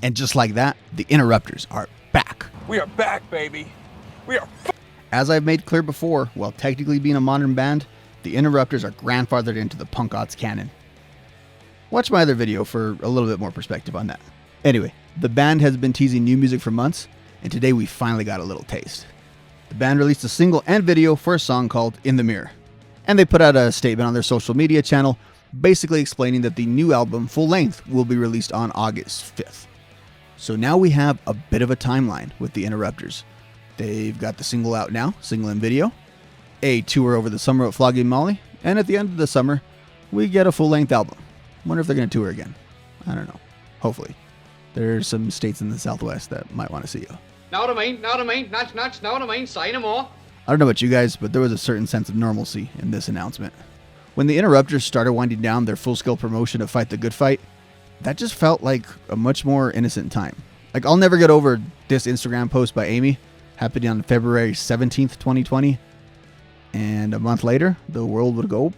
And just like that, the Interrupters are back. We are back, baby. We are. As I've made clear before, while technically being a modern band, the Interrupters are grandfathered into the punk aughts canon. Watch my other video for a little bit more perspective on that. Anyway, the band has been teasing new music for months, and today we finally got a little taste. The band released a single and video for a song called In the Mirror, and they put out a statement on their social media channel basically explaining that the new album, full length, will be released on August 5th. So now we have a bit of a timeline with the Interrupters. They've got the single out now, single and video, a tour over the summer at Flogging Molly, and at the end of the summer, we get a full-length album. Wonder if they're going to tour again. I don't know. Hopefully. There's some states in the Southwest that might want to see you. Know what I mean? Know what I mean? Nuts, know what I mean? Say no more. I don't know about you guys, but there was a certain sense of normalcy in this announcement. When the Interrupters started winding down their full-scale promotion of Fight the Good Fight, that just felt like a much more innocent time. Like, I'll never get over this Instagram post by Amy, happening on February 17th, 2020. And a month later, the world would go.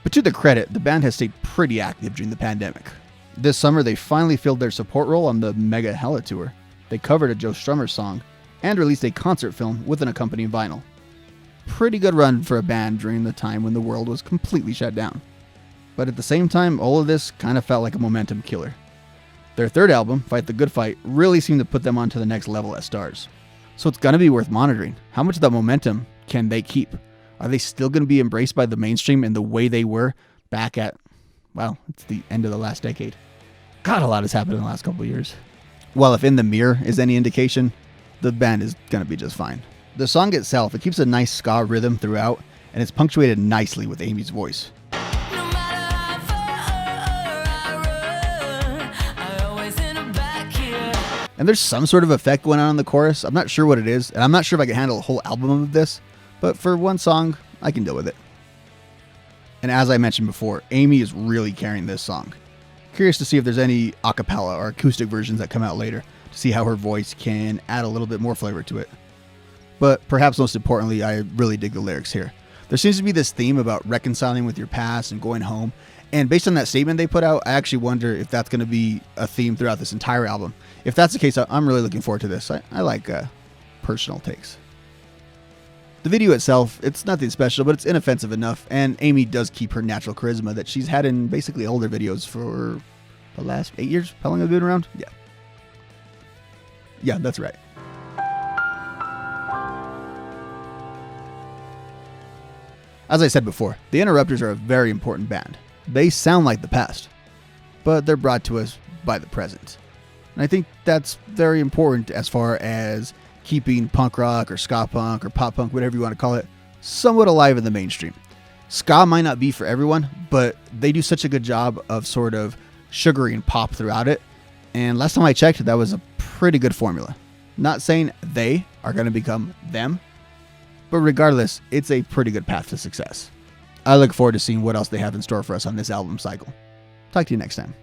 But to their credit, the band has stayed pretty active during the pandemic. This summer, they finally filled their support role on the Mega Hella Tour. They covered a Joe Strummer song and released a concert film with an accompanying vinyl. Pretty good run for a band during the time when the world was completely shut down. But at the same time, all of this kind of felt like a momentum killer. Their third album, Fight the Good Fight, really seemed to put them onto the next level as stars. So it's going to be worth monitoring. How much of that momentum can they keep? Are they still going to be embraced by the mainstream in the way they were back at, well, it's the end of the last decade. God, a lot has happened in the last couple of years. Well, if In the Mirror is any indication, the band is going to be just fine. The song itself, it keeps a nice ska rhythm throughout, and it's punctuated nicely with Amy's voice. And there's some sort of effect going on in the chorus. I'm not sure what it is, and I'm not sure if I can handle a whole album of this, but for one song, I can deal with it. And as I mentioned before, Amy is really carrying this song. Curious to see if there's any a cappella or acoustic versions that come out later to see how her voice can add a little bit more flavor to it. But perhaps most importantly, I really dig the lyrics here. There seems to be this theme about reconciling with your past and going home. And based on that statement they put out, I actually wonder if that's going to be a theme throughout this entire album. If that's the case, I'm really looking forward to this. I like personal takes. The video itself, it's nothing special, but it's inoffensive enough, and Amy does keep her natural charisma that she's had in basically all their videos for the last 8 years. How long have they been around? Yeah, that's right. As I said before, the Interrupters are a very important band. They sound like the past, but they're brought to us by the present. And I think that's very important as far as keeping punk rock or ska punk or pop punk, whatever you want to call it, somewhat alive in the mainstream. Ska might not be for everyone, but they do such a good job of sort of sugaring pop throughout it. And last time I checked, that was a pretty good formula. Not saying they are going to become them, but regardless, it's a pretty good path to success. I look forward to seeing what else they have in store for us on this album cycle. Talk to you next time.